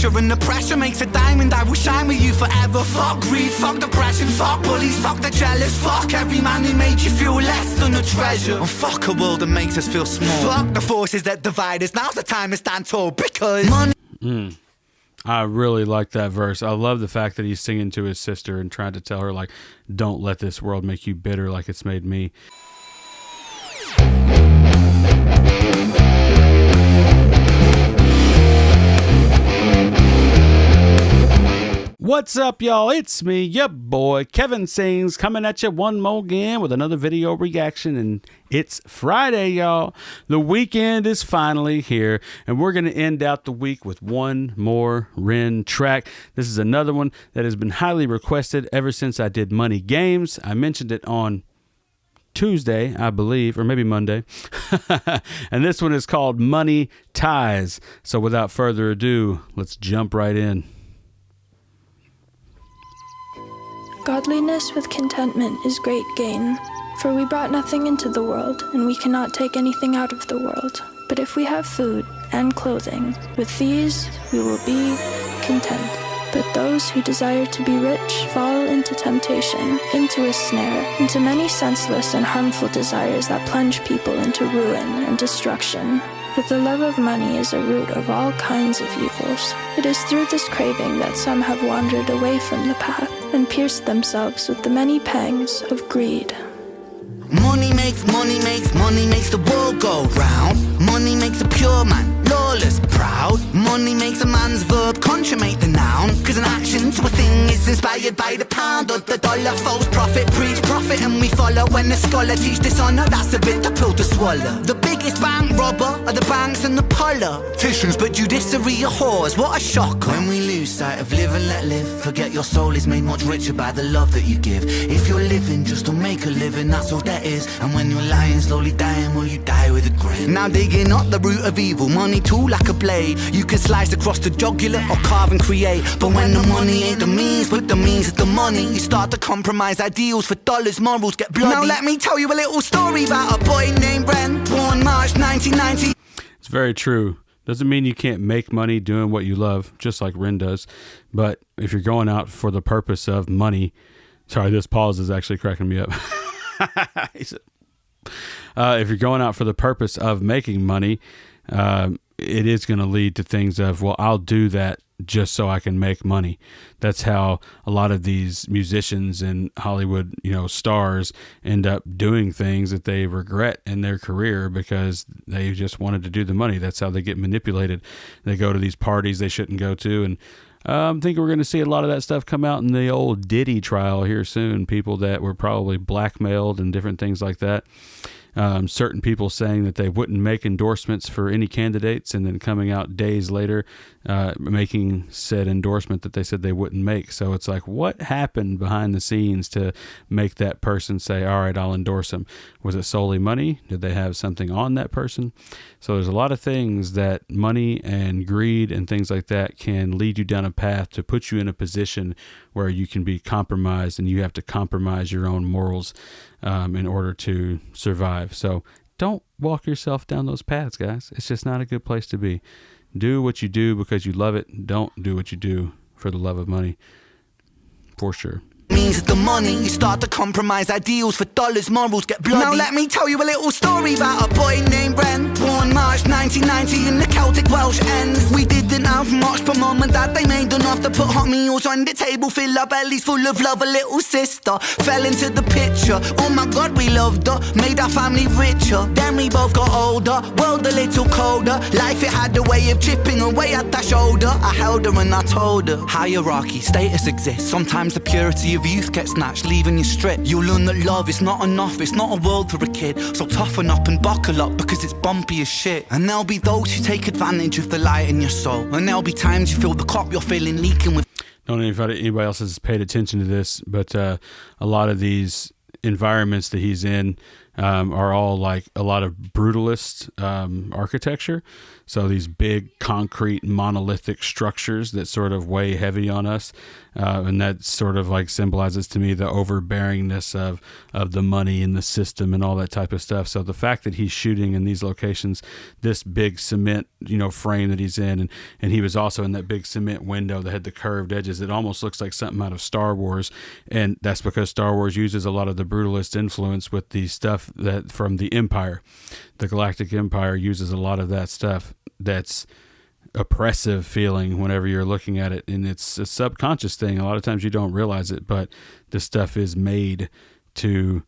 And the pressure makes a diamond, I will shine with you forever. Fuck greed, fuck depression, fuck bullies, fuck the jealous. Fuck every man who made you feel less than a treasure. And fuck a world that makes us feel small. Fuck the forces that divide us, now's the time to stand tall. Because money... I really like that verse. I love the fact that he's singing to his sister and trying to tell her, like, don't let this world make you bitter like it's made me. What's up, y'all? It's me, your boy, Kevin Sings, coming at you one more again with another video reaction, and it's Friday, y'all. The weekend is finally here, and we're going to end out the week with one more Ren track. This is another one that has been highly requested ever since I did Money Games. I mentioned it on Tuesday, I believe, or maybe Monday. And this one is called Money Ties. So without further ado, let's jump right in. Godliness with contentment is great gain, for we brought nothing into the world, and we cannot take anything out of the world. But if we have food and clothing, with these we will be content. But those who desire to be rich fall into temptation, into a snare, into many senseless and harmful desires that plunge people into ruin and destruction. For the love of money is a root of all kinds of evils. It is through this craving that some have wandered away from the path and pierced themselves with the many pangs of greed. Money makes the world go round. Money makes a pure man lawless, proud. Money makes a man's verb consummate the noun. Cause an action to a thing is inspired by the pound or the dollar. False prophet, preach profit and we follow. When the scholar teach dishonor, that's a bitter pill to swallow. The biggest bank robber are the banks and the politicians, but judiciary are whores, what a shocker. When we lose sight of live and let live, forget your soul is made much richer by the love that you give. If you're living just to make a living, that's all that is. And when you're lying, slowly dying, will you die with a grin? Now digging up the root of evil, money too like a blade. You can slice across the jugular or carve and create. But when the money ain't the means, but the means is the money, you start to compromise ideals for dollars, morals get bloody. Now let me tell you a little story about a boy named Ren, born March 1990. It's very true. Doesn't mean you can't make money doing what you love, just like Ren does. But if you're going out for the purpose of money, sorry, this pause is actually cracking me up. If you're going out for the purpose of making money, it is going to lead to things of, well, I'll do that just so I can make money. That's how a lot of these musicians and Hollywood, stars end up doing things that they regret in their career because they just wanted to do the money. That's how they get manipulated. They go to these parties they shouldn't go to. And I'm thinking we're going to see a lot of that stuff come out in the old Diddy trial here soon. People that were probably blackmailed and different things like that. Certain people saying that they wouldn't make endorsements for any candidates and then coming out days later making said endorsement that they said they wouldn't make. So it's like, what happened behind the scenes to make that person say, all right, I'll endorse him? Was it solely money? Did they have something on that person? So there's a lot of things that money and greed and things like that can lead you down a path to put you in a position where you can be compromised and you have to compromise your own morals in order to survive. So don't walk yourself down those paths, guys. It's just not a good place to be. Do what you do because you love it. Don't do what you do for the love of money, for sure. Means it's the money, you start to compromise ideals for dollars, morals get bloody. Now let me tell you a little story about a boy named Ren, born March 1990 in the Celtic Welsh ends. We didn't have much, but mum and dad, they made enough to put hot meals on the table, fill our bellies full of love. A little sister fell into the picture, oh my god, we loved her, made our family richer. Then we both got older, world a little colder. Life, it had a way of chipping away at that shoulder. I held her and I told her, hierarchy, status exists. Sometimes the purity of youth gets snatched, leaving you stripped. You'll learn that love is not enough, it's not a world for a kid. So toughen up and buckle up because it's bumpy as shit. And there'll be those who take advantage of the light in your soul, and there'll be times you feel the cup you're feeling leaking with. Don't know if anybody else has paid attention to this, but a lot of these environments that he's in, are all like a lot of brutalist architecture. So these big concrete monolithic structures that sort of weigh heavy on us. And that sort of like symbolizes to me the overbearingness of the money in the system and all that type of stuff. So the fact that he's shooting in these locations, this big cement, frame that he's in, and he was also in that big cement window that had the curved edges, it almost looks like something out of Star Wars. And that's because Star Wars uses a lot of the brutalist influence with the stuff that from the Empire. The Galactic Empire uses a lot of that stuff that's oppressive feeling whenever you're looking at it, and it's a subconscious thing. A lot of times you don't realize it, but this stuff is made to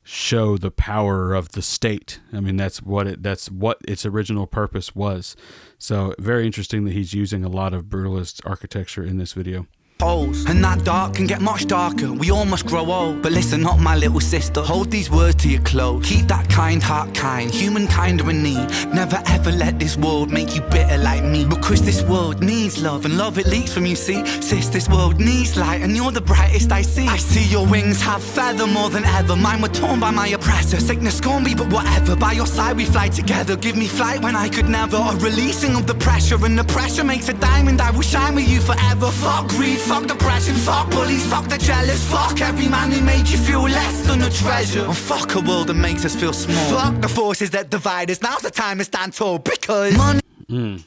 show the power of the state. I mean, that's what its original purpose was. So very interesting that he's using a lot of brutalist architecture in this video. And that dark can get much darker. We all must grow old. But listen up, my little sister, hold these words to your close. Keep that kind heart kind, humankind are in need. Never ever let this world make you bitter like me. Because this world needs love, and love it leaks from you, see. Sis, this world needs light, and you're the brightest I see. I see your wings have feather more than ever. Mine were torn by my oppressor. Sickness scorn me, but whatever. By your side we fly together. Give me flight when I could never. A releasing of the pressure, and the pressure makes a diamond. I will shine with you forever. Fuck greed, fuck depression, fuck bullies, fuck the jealous. Fuck every man who made you feel less than a treasure. And fuck a world that makes us feel small. Fuck the forces that divide us. Now's the time to stand tall, because money.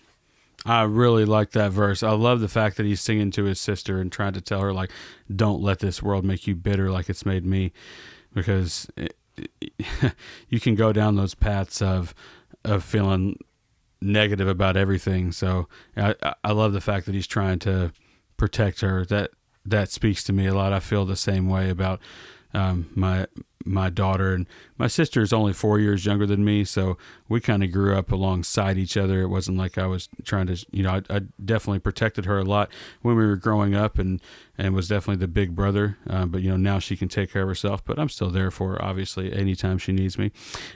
I really like that verse. I love the fact that he's singing to his sister and trying to tell her, like, don't let this world make you bitter like it's made me. Because you can go down those paths of feeling negative about everything. So I love the fact that he's trying to protect her. That speaks to me a lot. I feel the same way about my daughter, and my sister is only 4 years younger than me, so we kind of grew up alongside each other. It wasn't like I was trying to, I definitely protected her a lot when we were growing up, and was definitely the big brother. But now she can take care of herself, but I'm still there for her, obviously, anytime she needs me.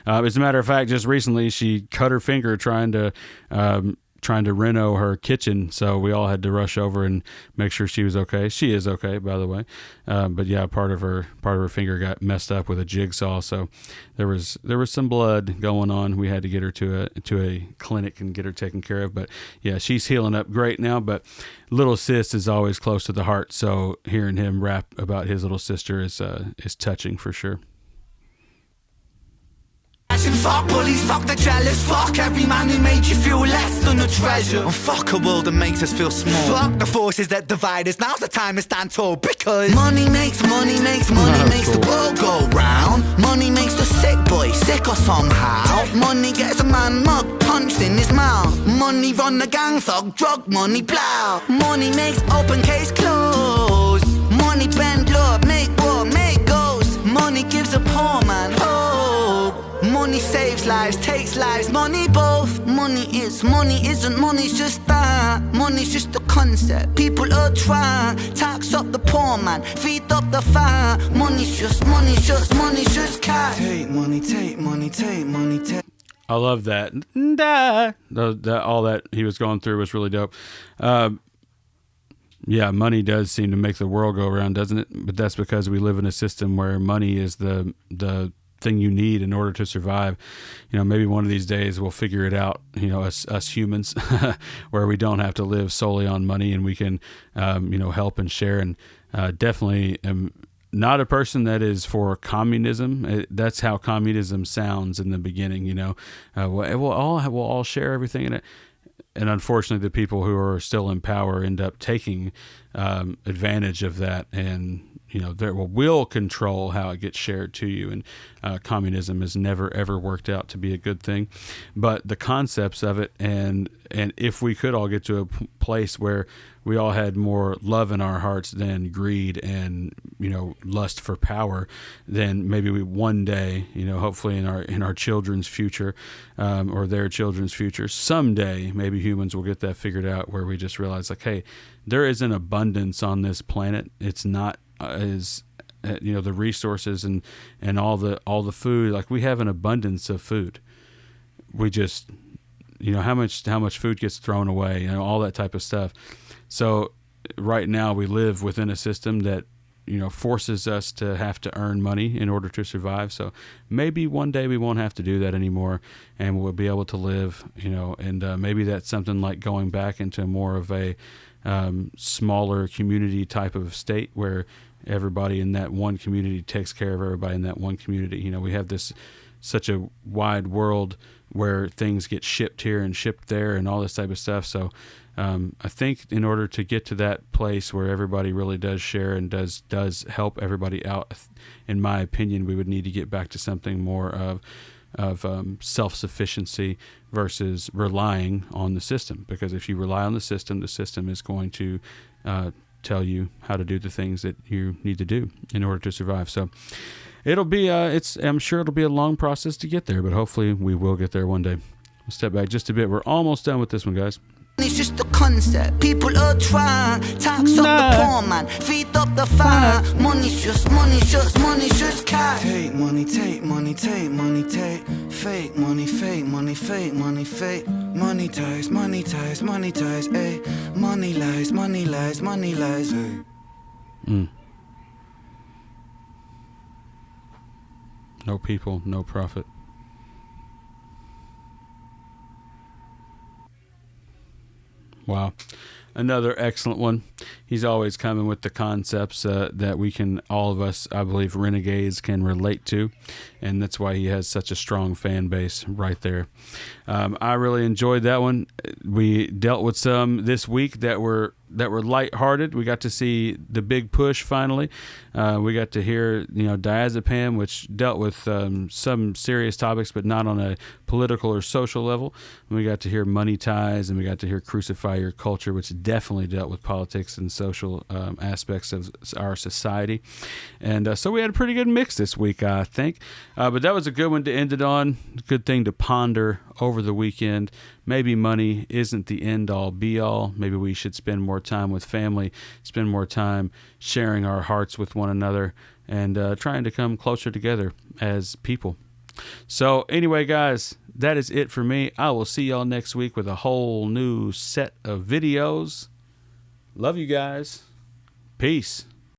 As a matter of fact, just recently she cut her finger trying to reno her kitchen, so we all had to rush over and make sure she was okay. She is okay, by the way, but yeah, part of her finger got messed up with a jigsaw, so there was some blood going on. We had to get her to a clinic and get her taken care of, but yeah, she's healing up great now. But little sis is always close to the heart, so hearing him rap about his little sister is touching for sure. Fuck bullies, fuck the jealous. Fuck every man who made you feel less than a treasure. And fuck a world that makes us feel small. Fuck the forces that divide us. Now's the time to stand tall, because money makes the world go round. Money makes the sick boy sicker somehow. Money gets a man mug punched in his mouth. Money run the gang thug, drug money plow. Money makes open case close. Money bend law, make war, make goals. Money gives a poor man hope. Money saves lives, takes lives, money both. Money isn't, money's just that. Money's just a concept, people are trying. Tax up the poor man, feed up the fire. Money's just cash. Take money, take money, take money, take. I love that. All that he was going through was really dope. Yeah, money does seem to make the world go around, doesn't it? But that's because we live in a system where money is the thing you need in order to survive. Maybe one of these days we'll figure it out, us humans, where we don't have to live solely on money, and we can, help and share. And definitely am not a person that is for communism. That's how communism sounds in the beginning. We'll all share everything in it. And unfortunately, the people who are still in power end up taking advantage of that, and will control how it gets shared to you. And communism has never ever worked out to be a good thing. But the concepts of it, and if we could all get to a place where we all had more love in our hearts than greed and lust for power, then maybe we one day, hopefully in our children's future, or their children's future, someday maybe humans will get that figured out, where we just realize, like, hey, there is an abundance on this planet. It's not the resources and all the food. Like, we have an abundance of food. We just how much food gets thrown away, all that type of stuff. So right now we live within a system that forces us to have to earn money in order to survive. So maybe one day we won't have to do that anymore, and we'll be able to live, and maybe that's something like going back into more of a smaller community type of state where everybody in that one community takes care of everybody in that one community. We have such a wide world where things get shipped here and shipped there and all this type of stuff. So I think in order to get to that place where everybody really does share and does help everybody out, in my opinion, we would need to get back to something more of self-sufficiency versus relying on the system. Because if you rely on the system is going to tell you how to do the things that you need to do in order to survive. So it'll be I'm sure it'll be a long process to get there, but hopefully we will get there one day. We'll step back just a bit. We're almost done with this one, guys. It's just a concept. People are trying. Tax up the poor man, feed up the fire. Money's just cash. Take money, take money, take money, take. Fake money, fake money, fake money, fake. Money ties, money ties, money ties, ayy. Money lies, money lies, money lies, ayy. No people, no profit. Wow. Another excellent one. He's always coming with the concepts that we can, all of us, I believe, renegades can relate to. And that's why he has such a strong fan base right there. I really enjoyed that one. We dealt with some this week that were lighthearted. We got to see The Big Push finally. We got to hear, diazepam, which dealt with some serious topics, but not on a political or social level. And we got to hear Money Ties, and we got to hear Crucify Your Culture, which definitely dealt with politics and social aspects of our society. And so we had a pretty good mix this week, I think. But that was a good one to end it on. Good thing to ponder over the weekend. Maybe money isn't the end-all, be-all. Maybe we should spend more time with family, spend more time sharing our hearts with one another, and trying to come closer together as people. So anyway, guys, that is it for me. I will see y'all next week with a whole new set of videos. Love you guys. Peace.